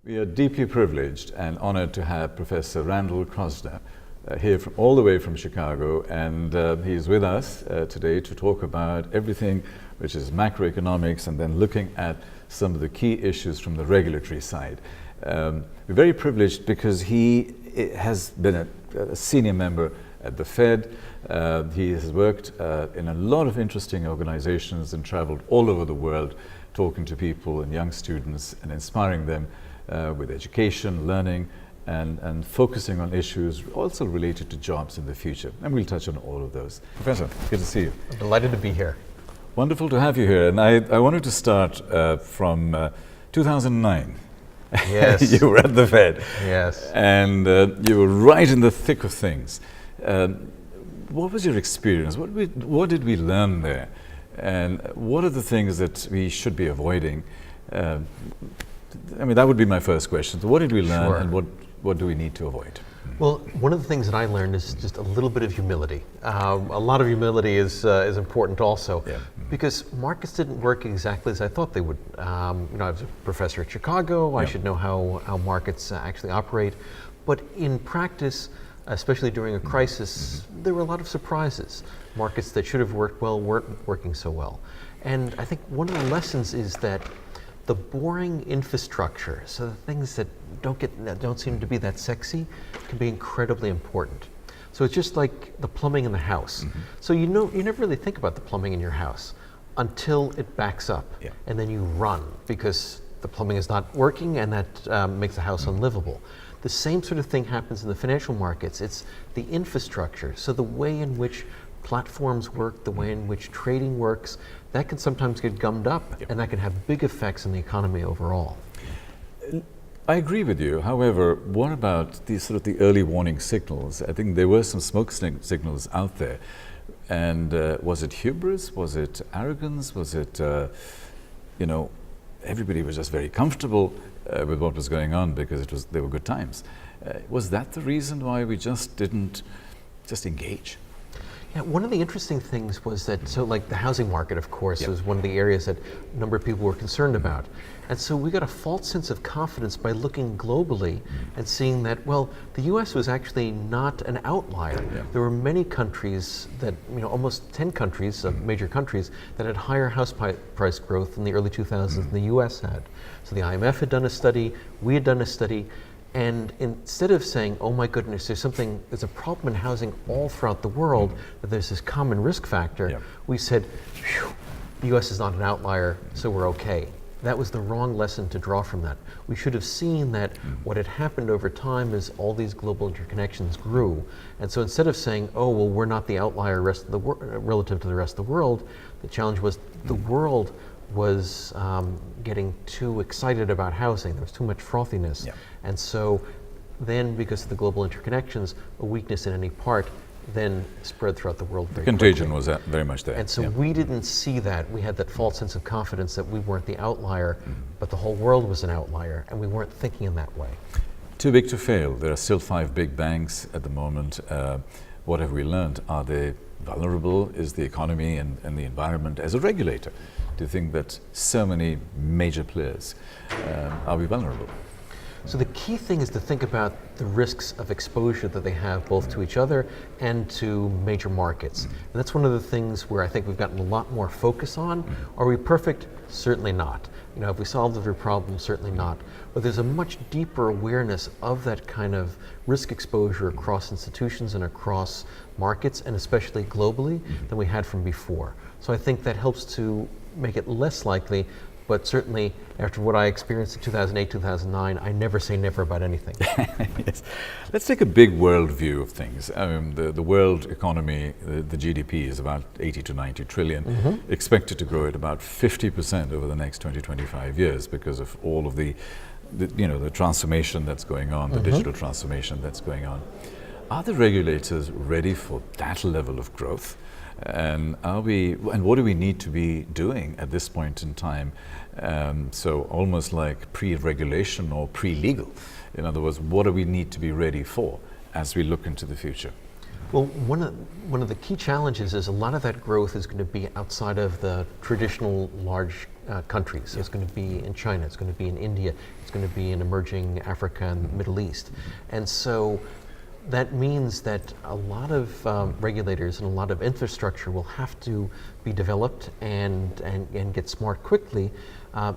We are deeply privileged and honored to have Professor Randall Kroszner here all the way from Chicago, and he's with us today to talk about everything which is macroeconomics and then looking at some of the key issues from the regulatory side. We're very privileged because he has been a senior member at the Fed. He has worked in a lot of interesting organizations and traveled all over the world talking to people and young students and inspiring them with education, learning, and focusing on issues also related to jobs in the future. And we'll touch on all of those. Professor, good to see you. I'm delighted to be here. Wonderful to have you here. And I wanted to start from 2009. Yes. You were at the Fed. Yes. And you were right in the thick of things. What was your experience? What did we learn there? And what are the things that we should be avoiding? I mean, that would be my first question. So what did we learn, Sure. and what do we need to avoid? Well, one of the things that I learned is just a little bit of humility. A lot of humility is important also, Yeah. because markets didn't work exactly as I thought they would. I was a professor at Chicago. I should know how markets actually operate. But in practice, especially during a crisis, there were a lot of surprises. Markets that should have worked well weren't working so well. And I think one of the lessons is that the boring infrastructure, so the things that don't seem to be that sexy, can be incredibly important. So it's just like the plumbing in the house. So you never really think about the plumbing in your house until it backs up, and then you run because the plumbing is not working, and that makes the house unlivable. The same sort of thing happens in the financial markets. It's the infrastructure, so the way in which platforms work, the way in which trading works, that can sometimes get gummed up, and that can have big effects on the economy overall. I agree with you. However, what about the early warning signals? I think there were some smoke signals out there. And was it hubris? Was it arrogance? Was it, everybody was just very comfortable with what was going on because they were good times. Was that the reason why we just didn't engage? Yeah, one of the interesting things was that, so like the housing market, of course, was one of the areas that a number of people were concerned about. And so we got a false sense of confidence by looking globally and seeing that, well, the US was actually not an outlier. There were many countries that, almost 10 countries, major countries, that had higher house price growth in the early 2000s than the US had. So the IMF had done a study, we had done a study, and instead of saying, oh my goodness, there's a problem in housing all throughout the world, that there's this common risk factor, we said, phew, the US is not an outlier, so we're okay. That was the wrong lesson to draw from that. We should have seen that what had happened over time is all these global interconnections grew. And so instead of saying, oh, well, we're not the outlier relative to the rest of the world, the challenge was the world was getting too excited about housing. There was too much frothiness. And so then, because of the global interconnections, a weakness in any part then spread throughout the world very Contagion quickly. was very much there. And so we didn't see that. We had that false sense of confidence that we weren't the outlier, but the whole world was an outlier, and we weren't thinking in that way. Too big to fail. There are still 5 big banks at the moment. What have we learned? Are they vulnerable? Is the economy and the environment as a regulator? Do you think that so many major players, are we vulnerable? So the key thing is to think about the risks of exposure that they have both to each other and to major markets. And that's one of the things where I think we've gotten a lot more focus on. Are we perfect? Certainly not. Have we solved every problem? Certainly not. But there's a much deeper awareness of that kind of risk exposure across institutions and across markets, and especially globally, than we had from before. So I think that helps to make it less likely but certainly after what I experienced in 2008, 2009, I never say never about anything. Yes. Let's take a big world view of things. The world economy, the GDP is about 80 to 90 trillion, expected to grow at about 50% over the next 20, 25 years because of all of the transformation that's going on, the digital transformation that's going on. Are the regulators ready for that level of growth? And what do we need to be doing at this point in time? So almost like pre-regulation or pre-legal. In other words, what do we need to be ready for as we look into the future? Well, one of the key challenges is a lot of that growth is going to be outside of the traditional large countries. So it's going to be in China, it's going to be in India, it's going to be in emerging Africa and the Middle East. And so that means that a lot of regulators and a lot of infrastructure will have to be developed and get smart quickly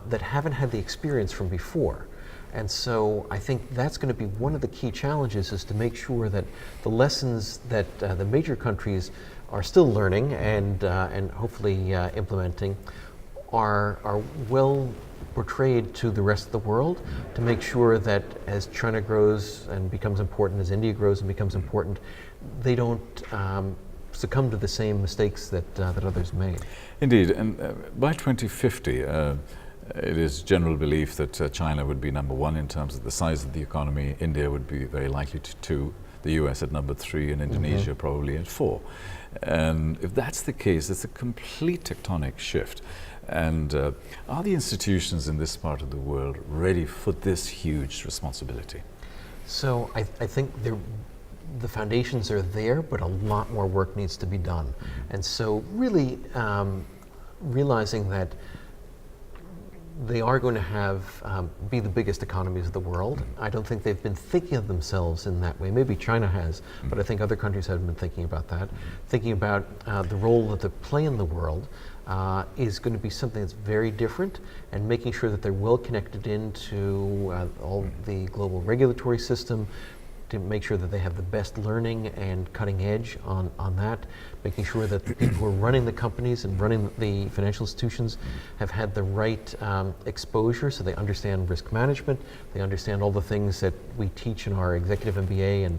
that haven't had the experience from before. And so I think that's going to be one of the key challenges, is to make sure that the lessons that the major countries are still learning and hopefully implementing are well portrayed to the rest of the world, to make sure that as China grows and becomes important, as India grows and becomes important, they don't succumb to the same mistakes that others made. Indeed, and by 2050, it is general belief that China would be number one in terms of the size of the economy. India would be very likely to 2, the US at number 3, and Indonesia probably at 4. And if that's the case, it's a complete tectonic shift. And are the institutions in this part of the world ready for this huge responsibility? So I think the foundations are there, but a lot more work needs to be done. And so really realizing that they are going to be the biggest economies of the world. I don't think they've been thinking of themselves in that way. Maybe China has, but I think other countries haven't been thinking about that. Thinking about the role that they play in the world is going to be something that's very different, and making sure that they're well connected into all the global regulatory system, to make sure that they have the best learning and cutting edge on that, making sure that the people who are running the companies and running the financial institutions have had the right exposure, so they understand risk management, they understand all the things that we teach in our executive MBA and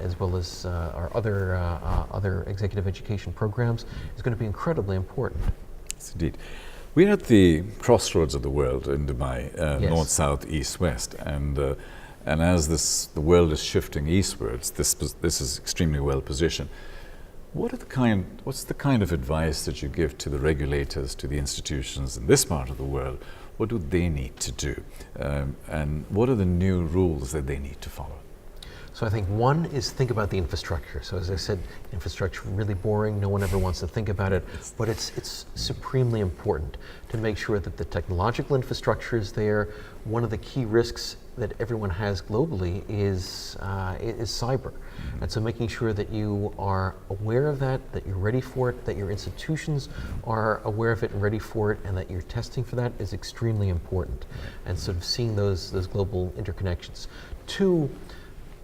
as well as our other executive education programs, is going to be incredibly important. Yes, indeed. We're at the crossroads of the world in Dubai, Yes. north, south, east, west, and as the world is shifting eastwards, this is extremely well positioned. What's the kind of advice that you give to the regulators, to the institutions in this part of the world? What do they need to do? And what are the new rules that they need to follow? So I think one is think about the infrastructure. So as I said, infrastructure really boring. No one ever wants to think about it, but it's supremely important to make sure that the technological infrastructure is there. One of the key risks that everyone has globally is cyber. And so making sure that you are aware of that you're ready for it, that your institutions are aware of it and ready for it, and that you're testing for that is extremely important. And sort of seeing those global interconnections. 2,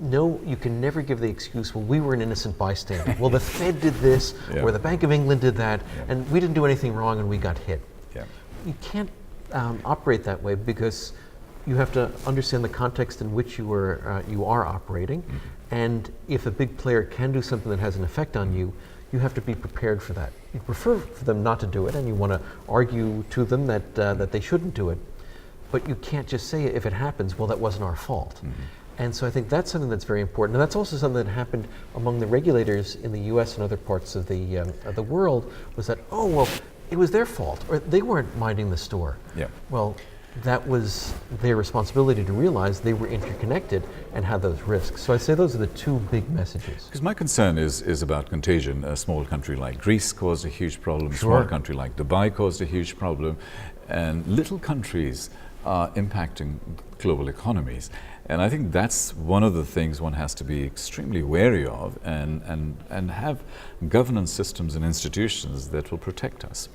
no, you can never give the excuse, well, we were an innocent bystander. Well, the Fed did this, or the Bank of England did that, and we didn't do anything wrong and we got hit. You can't operate that way, because you have to understand the context in which you are operating. And if a big player can do something that has an effect on you, you have to be prepared for that. You prefer for them not to do it, and you want to argue to them that they shouldn't do it. But you can't just say, if it happens, well, that wasn't our fault. And so I think that's something that's very important. And that's also something that happened among the regulators in the US and other parts of the world, was that, oh, well, it was their fault, or they weren't minding the store. Well, that was their responsibility to realize they were interconnected and had those risks. So I'd say those are the 2 big messages. Because my concern is about contagion. A small country like Greece caused a huge problem. A small country like Dubai caused a huge problem. And little countries are impacting global economies. And I think that's one of the things one has to be extremely wary of, and have governance systems and institutions that will protect us.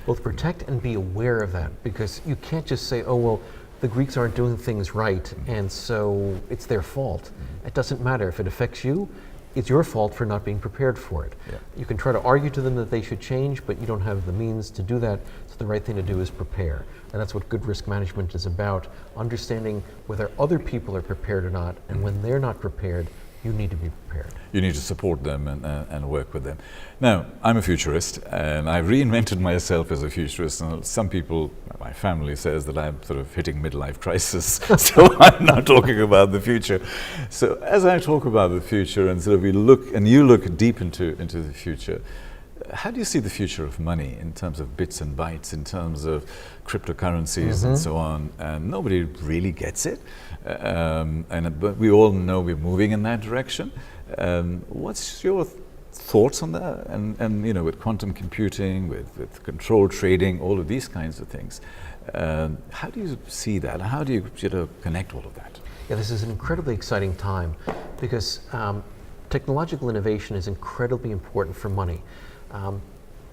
Both protect and be aware of that, because you can't just say, oh, well, the Greeks aren't doing things right, and so it's their fault. It doesn't matter. If it affects you, it's your fault for not being prepared for it. Yeah. You can try to argue to them that they should change, but you don't have the means to do that, so the right thing to do is prepare. And that's what good risk management is about, understanding whether other people are prepared or not, and when they're not prepared, you need to be prepared. You need to support them and work with them. Now, I'm a futurist, and I've reinvented myself as a futurist. And some people, my family says that I'm sort of hitting midlife crisis, so I'm not talking about the future. So as I talk about the future, and sort of we look, and you look deep into the future, how do you see the future of money in terms of bits and bytes, in terms of cryptocurrencies and so on? And nobody really gets it, but we all know we're moving in that direction. What's your thoughts on that? And you know, with quantum computing, with control trading, all of these kinds of things, how do you see that? How do you connect all of that? Yeah, this is an incredibly exciting time because technological innovation is incredibly important for money.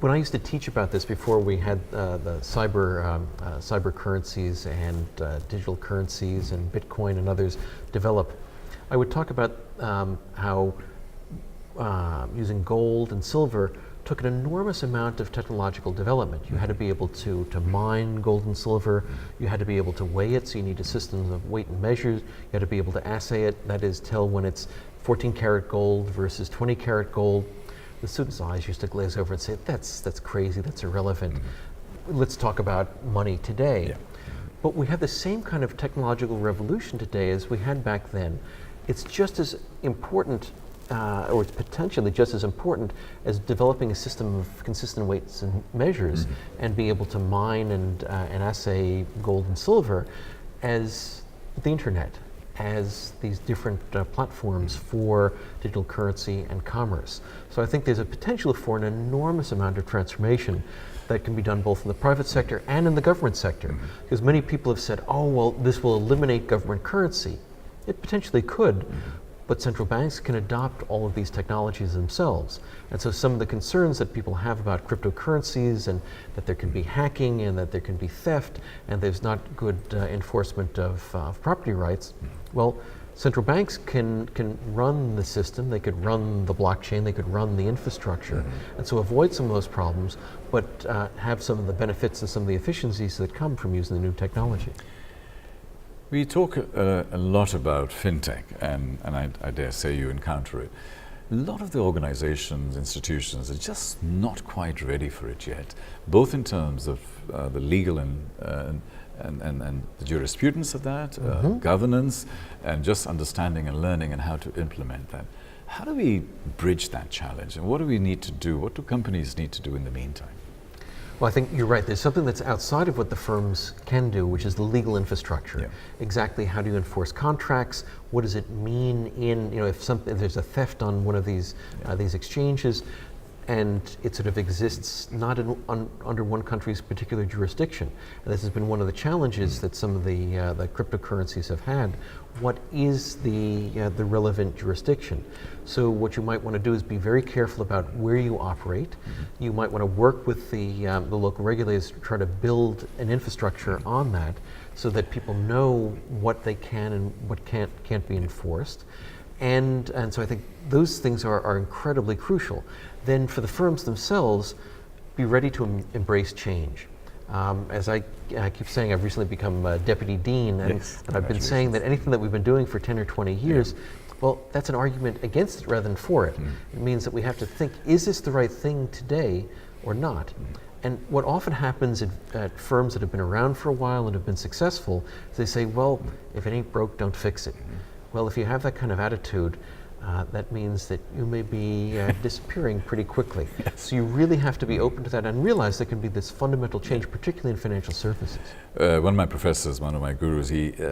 When I used to teach about this before we had the cyber currencies and digital currencies and Bitcoin and others develop, I would talk about how using gold and silver took an enormous amount of technological development. You had to be able to mine gold and silver. You had to be able to weigh it, so you need a system of weight and measures. You had to be able to assay it, that is, tell when it's 14 karat gold versus 20 karat gold. The students' eyes used to glaze over and say, that's crazy, that's irrelevant. Let's talk about money today. Yeah. But we have the same kind of technological revolution today as we had back then. It's just as important, or it's potentially just as important as developing a system of consistent weights and measures and be able to mine and assay gold and silver as the internet, as these different platforms for digital currency and commerce. So I think there's a potential for an enormous amount of transformation that can be done both in the private sector and in the government sector. Because many people have said, oh, well, this will eliminate government currency. It potentially could, but central banks can adopt all of these technologies themselves. And so some of the concerns that people have about cryptocurrencies and that there can be hacking and that there can be theft and there's not good enforcement of property rights, well, central banks can run the system, they could run the blockchain, they could run the infrastructure, and so avoid some of those problems, but have some of the benefits and some of the efficiencies that come from using the new technology. We talk a lot about FinTech, and I dare say you encounter it. A lot of the organizations, institutions are just not quite ready for it yet, both in terms of the legal and the jurisprudence of that, governance, and just understanding and learning and how to implement that. How do we bridge that challenge, and what do we need to do? What do companies need to do in the meantime? Well, I think you're right. There's something that's outside of what the firms can do, which is the legal infrastructure. Yeah. Exactly how do you enforce contracts? What does it mean in, if there's a theft on one of these exchanges, and it sort of exists not under one country's particular jurisdiction. And this has been one of the challenges that some of the cryptocurrencies have had. What is the relevant jurisdiction? So what you might want to do is be very careful about where you operate. You might want to work with the local regulators to try to build an infrastructure on that so that people know what they can and what can't be enforced. And so I think those things are incredibly crucial. Then for the firms themselves, be ready to embrace change. As I keep saying, I've recently become a deputy dean, and I've been saying that anything that we've been doing for 10 or 20 years, well, that's an argument against it rather than for it. It means that we have to think, is this the right thing today or not? And what often happens at firms that have been around for a while and have been successful is they say, well, if it ain't broke, don't fix it. Well, if you have that kind of attitude, that means that you may be disappearing pretty quickly. So you really have to be open to that and realize there can be this fundamental change, particularly in financial services. One of my professors, one of my gurus,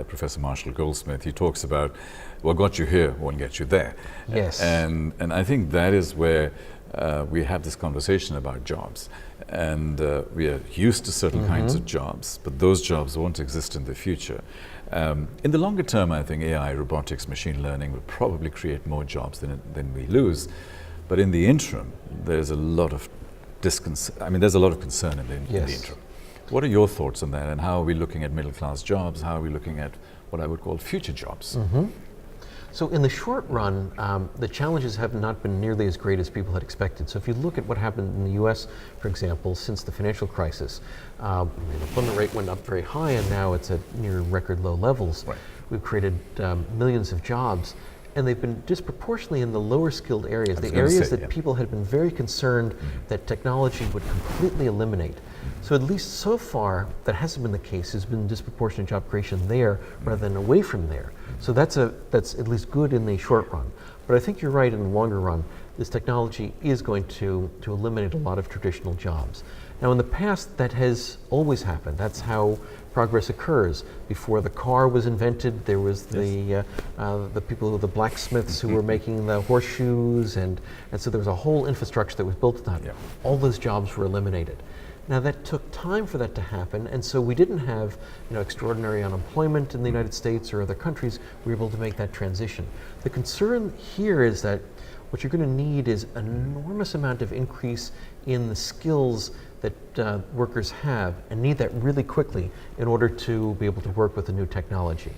Professor Marshall Goldsmith, he talks about what got you here won't get you there. Yes. And I think that is where we have this conversation about jobs. And we are used to certain kinds of jobs, but those jobs won't exist in the future. In the longer term, I think AI, robotics, machine learning will probably create more jobs than we lose. But in the interim, there's a lot of there's a lot of concern in the interim. What are your thoughts on that, and how are we looking at middle-class jobs? How are we looking at what I would call future jobs? So in the short run, the challenges have not been nearly as great as people had expected. So if you look at what happened in the US, for example, since the financial crisis, the employment rate went up very high and now it's at near record low levels. Right. We've created millions of jobs, and they've been disproportionately in the lower skilled areas, the gonna areas say, that yeah. people had been very concerned that technology would completely eliminate. So at least so far, that hasn't been the case. There's been disproportionate job creation there rather than away from there. So that's at least good in the short run. But I think you're right in the longer run. This technology is going to eliminate a lot of traditional jobs. Now in the past, that has always happened. That's how progress occurs. Before the car was invented, there was the people, the blacksmiths who were making the horseshoes, and so there was a whole infrastructure that was built on that. Yeah. All those jobs were eliminated. Now that took time for that to happen, and so we didn't have extraordinary unemployment in the United States or other countries. We were able to make that transition. The concern here is that what you're going to need is an enormous amount of increase in the skills that workers have, and need that really quickly in order to be able to work with the new technology.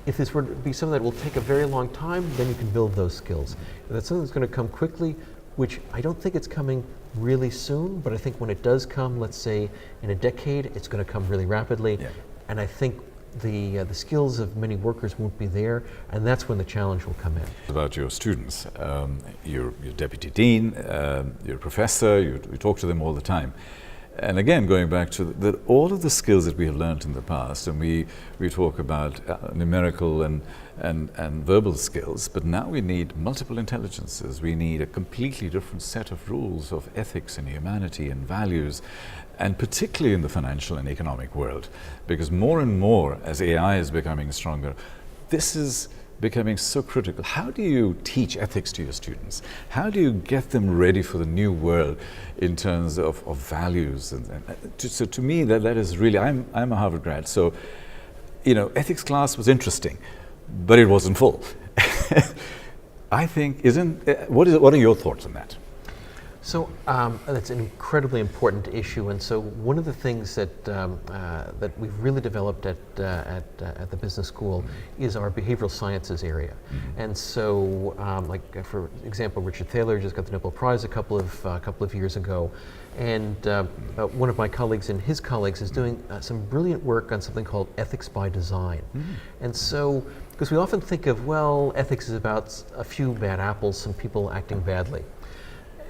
If this were to be something that will take a very long time, then you can build those skills. If that's something that's going to come quickly, which I don't think it's coming really soon, but I think when it does come, let's say in a decade, it's going to come really rapidly. Yeah. And I think the skills of many workers won't be there, and that's when the challenge will come in. About your students, you're deputy dean, you're a professor, you talk to them all the time. And again, going back to all of the skills that we have learned in the past, and we talk about numerical and verbal skills, but now we need multiple intelligences. We need a completely different set of rules of ethics and humanity and values, and particularly in the financial and economic world, because more and more as AI is becoming stronger, this is becoming so critical. How do you teach ethics to your students? How do you get them ready for the new world in terms of values? So to me, that is really, I'm a Harvard grad, so ethics class was interesting, but it wasn't full. I think, what are your thoughts on that? So that's an incredibly important issue, and so one of the things that we've really developed at the business school is our behavioral sciences area. And so, like for example, Richard Thaler just got the Nobel Prize a couple of years ago, and one of my colleagues and his colleagues is doing some brilliant work on something called ethics by design. And so, because we often think of, well, ethics is about a few bad apples, some people acting badly.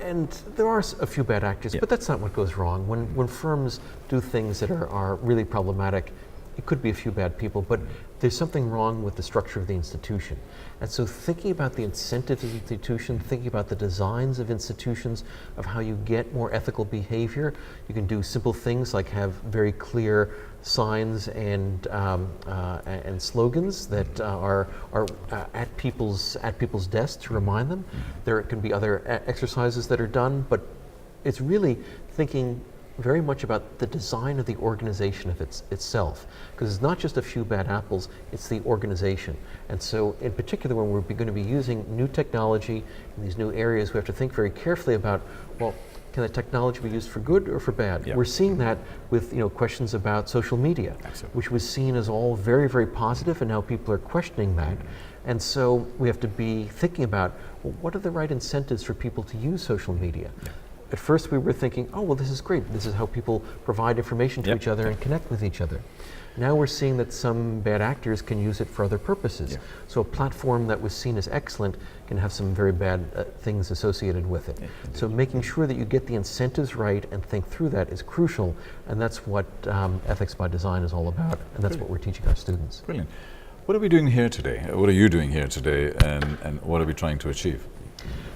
And there are a few bad actors, but that's not what goes wrong. When firms do things that are really problematic, it could be a few bad people, but there's something wrong with the structure of the institution. And so thinking about the incentives of the institution, thinking about the designs of institutions, of how you get more ethical behavior, you can do simple things like have very clear signs and slogans that are at people's desks to remind them. There can be other exercises that are done, but it's really thinking very much about the design of the organization of itself, because it's not just a few bad apples, it's the organization. And so in particular, when we're going to be using new technology in these new areas, we have to think very carefully about, well, can the technology be used for good or for bad? Yeah. We're seeing that with questions about social media, Absolutely. which was seen as all very, very positive, and now people are questioning that. And so we have to be thinking about, well, what are the right incentives for people to use social media? Yeah. At first we were thinking, oh, well, this is great. This is how people provide information to each other and connect with each other. Now we're seeing that some bad actors can use it for other purposes. So a platform that was seen as excellent can have some very bad things associated with it. So making sure that you get the incentives right and think through that is crucial, and that's what ethics by design is all about, and that's what we're teaching our students. Brilliant. What are we doing here today? What are you doing here today, and what are we trying to achieve?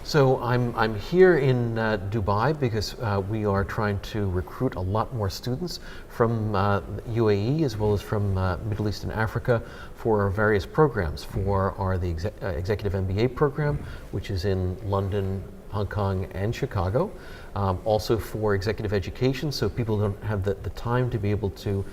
So I'm here in Dubai because we are trying to recruit a lot more students from UAE as well as from Middle East and Africa for our various programs. For the Executive MBA program, which is in London, Hong Kong, and Chicago. Also for executive education, so people don't have the time to be able to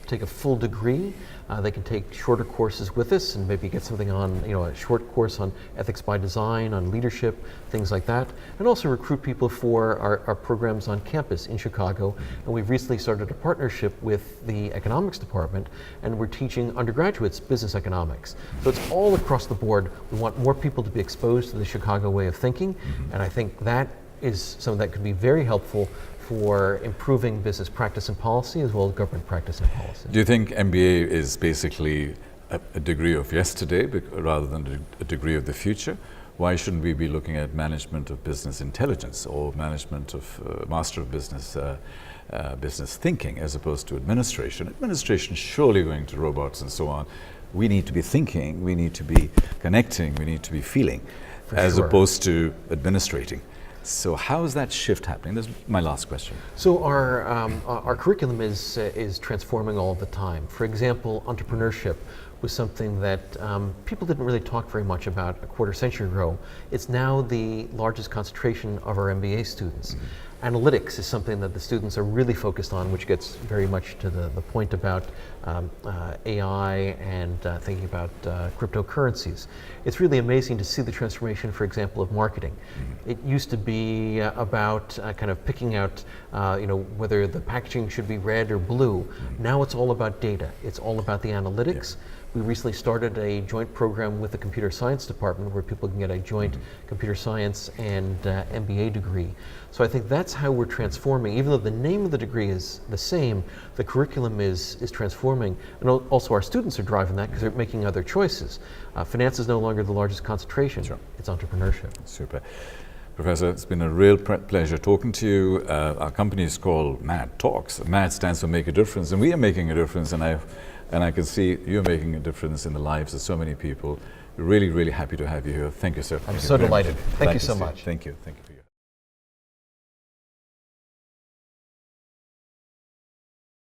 take a full degree. They can take shorter courses with us and maybe get something on, a short course on ethics by design, on leadership, things like that. And also recruit people for our programs on campus in Chicago. And we've recently started a partnership with the economics department, and we're teaching undergraduates business economics. So it's all across the board. We want more people to be exposed to the Chicago way of thinking, and I think that is something that could be very helpful for improving business practice and policy as well as government practice and policy. Do you think MBA is basically a degree of yesterday rather than a degree of the future? Why shouldn't we be looking at management of business intelligence or management of master of business business thinking as opposed to administration? Administration is surely going to robots and so on. We need to be thinking, we need to be connecting, we need to be feeling, as opposed to administrating. So how is that shift happening? That's my last question. So our curriculum is transforming all the time. For example, entrepreneurship was something that people didn't really talk very much about a quarter century ago. It's now the largest concentration of our MBA students. Analytics is something that the students are really focused on, which gets very much to the point about AI and thinking about cryptocurrencies. It's really amazing to see the transformation, for example, of marketing. It used to be about kind of picking out whether the packaging should be red or blue. Now it's all about data. It's all about the analytics. We recently started a joint program with the computer science department where people can get a joint computer science and MBA degree. So I think that's how we're transforming. Even though the name of the degree is the same, the curriculum is transforming. And also our students are driving that because they're making other choices. Finance is no longer the largest concentration. Sure. It's entrepreneurship. Super. Professor, it's been a real pleasure talking to you. Our company is called MAD Talks. MAD stands for Make a Difference, and we are making a difference, and I can see you're making a difference in the lives of so many people. Really, really happy to have you here. Thank you, sir. I'm so delighted. Thank you so much. Thank you. Thank you for your